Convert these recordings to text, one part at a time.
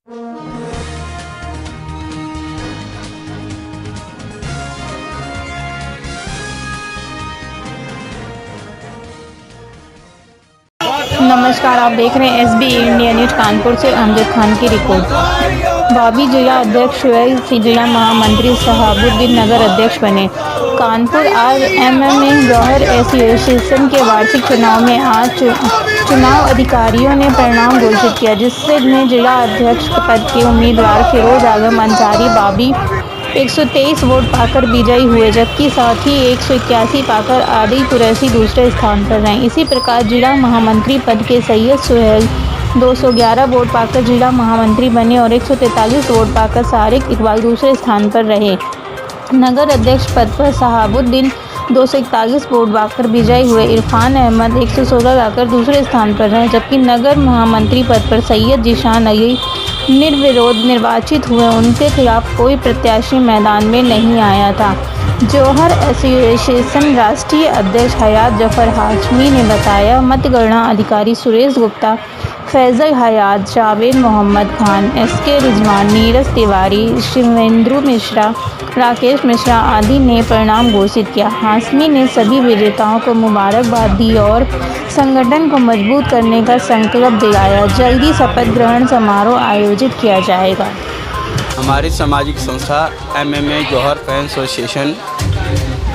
नमस्कार, आप देख रहे हैं एसबी इंडिया न्यूज कानपुर से अमजद खान की रिपोर्ट। बाबी जिला अध्यक्ष शुएब से जिला महामंत्री शहाबुद्दीन नगर अध्यक्ष बने। कानपुर आज एमएमए जौहर एसोसिएशन के वार्षिक चुनाव में आज चुनाव अधिकारियों ने परिणाम घोषित किया, जिसमें जिला अध्यक्ष पद के उम्मीदवार फिरोज आलम अंसारी बाबी 123 वोट पाकर विजयी हुए, जबकि साथ ही 181 पाकर आदिल कुरैशी दूसरे स्थान पर रहे। इसी प्रकार जिला महामंत्री पद के सैयद सुहेल 211 वोट पाकर जिला महामंत्री बने और 143 वोट पाकर सारिक इकबाल दूसरे स्थान पर रहे। नगर अध्यक्ष पद पर शहाबुद्दीन 241 वोट पाकर विजयी हुए। इरफान अहमद 116 लाकर दूसरे स्थान पर रहे, जबकि नगर महामंत्री पद पर सैयद जीशान अली निर्विरोध निर्वाचित हुए। उनके खिलाफ कोई प्रत्याशी मैदान में नहीं आया था। जौहर एसोसिएशन राष्ट्रीय अध्यक्ष हयात जफर हाशमी ने बताया, मतगणना अधिकारी सुरेश गुप्ता, फैजल हयात, जावेद मोहम्मद खान, एसके रिजवान, नीरज तिवारी, शिवेंद्र मिश्रा, राकेश मिश्रा आदि ने परिणाम घोषित किया। हाशमी ने सभी विजेताओं को मुबारकबाद दी और संगठन को मजबूत करने का संकल्प दिलाया। जल्दी शपथ ग्रहण समारोह आयोजित किया जाएगा। हमारी सामाजिक संस्था एमएमए जौहर फैन एसोसिएशन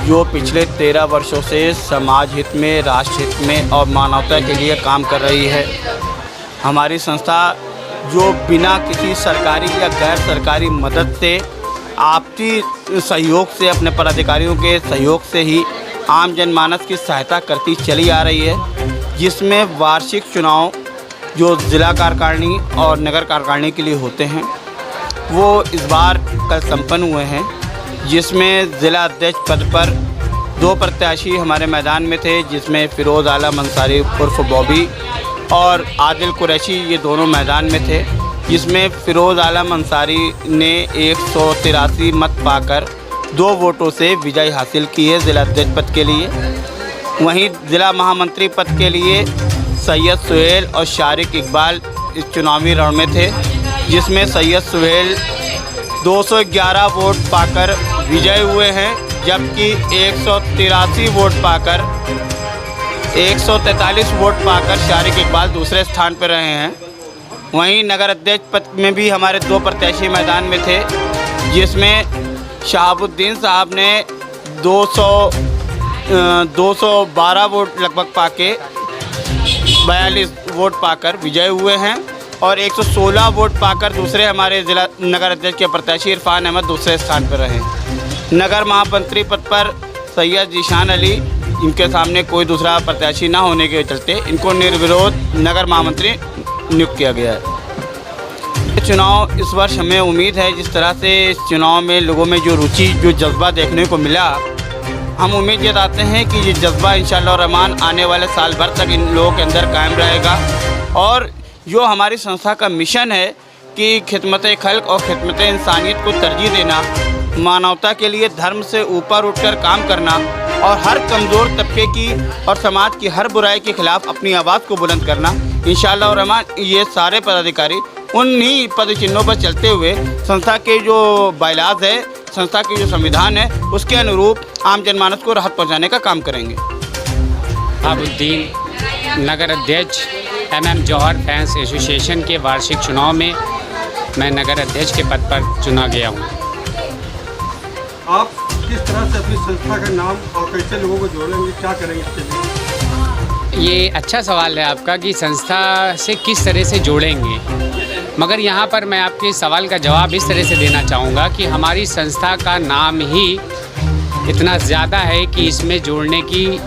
जो पिछले 13 वर्षों से समाज हित में, राष्ट्र हित में और मानवता के लिए काम कर रही है। हमारी संस्था जो बिना किसी सरकारी या गैर सरकारी मदद से, आपसी सहयोग से, अपने पदाधिकारियों के सहयोग से ही आम जनमानस की सहायता करती चली आ रही है, जिसमें वार्षिक चुनाव जो ज़िला कार्यकारिणी और नगर कार्यकारिणी के लिए होते हैं वो इस बार कल संपन्न हुए हैं, जिसमें ज़िला अध्यक्ष पद पर 2 प्रत्याशी हमारे मैदान में थे, जिसमें फिरोज आलम अंसारी उर्फ बॉबी और आदिल कुरैशी ये दोनों मैदान में थे, जिसमें फिरोज आलम अंसारी ने 183 मत पाकर 2 वोटों से विजय हासिल की है ज़िला अध्यक्ष पद के लिए। वहीं ज़िला महामंत्री पद के लिए सैयद सुहेल और शारिक इकबाल इस चुनावी रण में थे, जिसमें सैयद सुहेल 211 वोट पाकर विजय हुए हैं, जबकि 183 वोट पाकर 143 वोट पाकर शारिक इकबाल दूसरे स्थान पर रहे हैं। वहीं नगर अध्यक्ष पद में भी हमारे 2 प्रत्याशी मैदान में थे, जिसमें शहाबुद्दीन साहब ने 212 वोट लगभग पाके 42 वोट पाकर विजय हुए हैं और 116 वोट पाकर दूसरे हमारे ज़िला नगर अध्यक्ष के प्रत्याशी इरफान अहमद दूसरे स्थान पर रहे। नगर महामंत्री पद पर सैयद जीशान अली, इनके सामने कोई दूसरा प्रत्याशी ना होने के चलते इनको निर्विरोध नगर महामंत्री नियुक्त किया गया है। चुनाव इस वर्ष हमें उम्मीद है, जिस तरह से इस चुनाव में लोगों में जो रुचि, जो जज्बा देखने को मिला, हम उम्मीद जताते हैं कि ये जज्बा इंशाअल्लाह रहमान आने वाले साल भर तक इन लोगों के अंदर कायम रहेगा। और जो हमारी संस्था का मिशन है कि खिदमत खल्क और खिदमत इंसानियत को तरजीह देना, मानवता के लिए धर्म से ऊपर उठकर काम करना और हर कमज़ोर तबके की और समाज की हर बुराई के ख़िलाफ़ अपनी आवाज़ को बुलंद करना, इंशाअल्लाह रहमान ये सारे पदाधिकारी उन्हीं पद चिन्हों पर चलते हुए संस्था के जो बायलाज है, संस्था के जो संविधान है, उसके अनुरूप आम जनमानस को राहत पहुंचाने का काम करेंगे। शहाबुद्दीन नगर अध्यक्ष एमएम जौहर फैंस एसोसिएशन के वार्षिक चुनाव में मैं नगर अध्यक्ष के पद पर चुना गया हूँ। आप किस तरह से अपनी संस्था का नाम और कैसे लोगों को जोड़ेंगे, क्या करेंगे इसके लिए? ये अच्छा सवाल है आपका कि संस्था से किस तरह से जोड़ेंगे, मगर यहाँ पर मैं आपके सवाल का जवाब इस तरह से देना चाहूँगा कि हमारी संस्था का नाम ही इतना ज़्यादा है कि इसमें जोड़ने की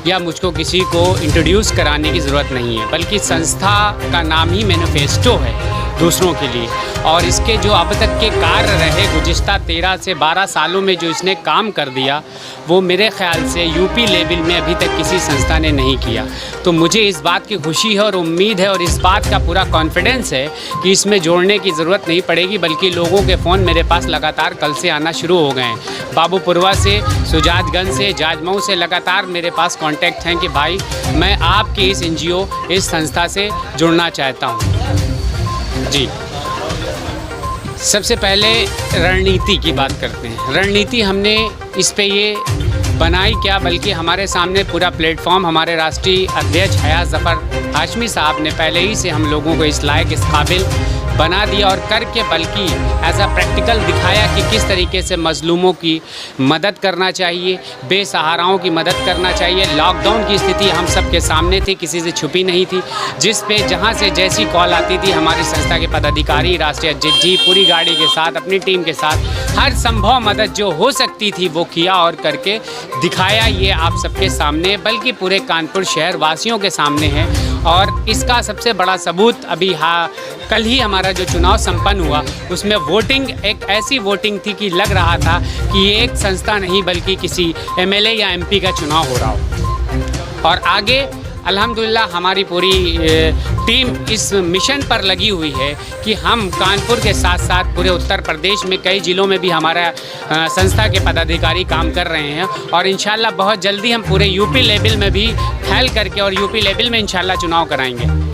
या मुझको किसी को इंट्रोड्यूस कराने की ज़रूरत नहीं है, बल्कि संस्था का नाम ही मैनिफेस्टो है दूसरों के लिए। और इसके जो अब तक के कार्य रहे गुज़िश्ता 13 से 12 सालों में जो इसने काम कर दिया, वो मेरे ख़्याल से यूपी लेवल में अभी तक किसी संस्था ने नहीं किया। तो मुझे इस बात की खुशी है और उम्मीद है और इस बात का पूरा कॉन्फिडेंस है कि इसमें जोड़ने की ज़रूरत नहीं पड़ेगी, बल्कि लोगों के फ़ोन मेरे पास लगातार कल से आना शुरू हो गए हैं। बाबूपुरवा से, सुजातगंज से, जाजमऊ से लगातार मेरे पास कॉन्टैक्ट हैं कि भाई मैं आपकी इस NGO, इस संस्था से जुड़ना चाहता हूँ। जी। सबसे पहले रणनीति की बात करते हैं। रणनीति हमने इस पे ये बनाई क्या, बल्कि हमारे सामने पूरा प्लेटफॉर्म हमारे राष्ट्रीय अध्यक्ष हयात ज़फ़र हाशमी साहब ने पहले ही से हम लोगों को इस लायक, इस काबिल बना दिया और करके बल्कि एज अ प्रैक्टिकल दिखाया कि किस तरीके से मज़लूमों की मदद करना चाहिए, बेसहाराओं की मदद करना चाहिए। लॉकडाउन की स्थिति हम सब के सामने थी, किसी से छुपी नहीं थी, जिस पे जहाँ से जैसी कॉल आती थी हमारी संस्था के पदाधिकारी, राष्ट्रीय अध्यक्ष जी पूरी गाड़ी के साथ, अपनी टीम के साथ हर संभव मदद जो हो सकती थी वो किया और करके दिखाया। ये आप सबके सामने बल्कि पूरे कानपुर शहर वासियों के सामने है। और इसका सबसे बड़ा सबूत अभी कल ही हमारा जो चुनाव संपन्न हुआ उसमें वोटिंग एक ऐसी वोटिंग थी कि लग रहा था कि ये एक संस्था नहीं बल्कि किसी एमएलए या एमपी का चुनाव हो रहा हो। और आगे अल्हम्दुलिल्लाह हमारी पूरी टीम इस मिशन पर लगी हुई है कि हम कानपुर के साथ साथ पूरे उत्तर प्रदेश में कई ज़िलों में भी हमारा संस्था के पदाधिकारी काम कर रहे हैं और इंशाल्लाह बहुत जल्दी हम पूरे यूपी लेवल में भी फैल करके और यूपी लेवल में इंशाल्लाह चुनाव कराएंगे।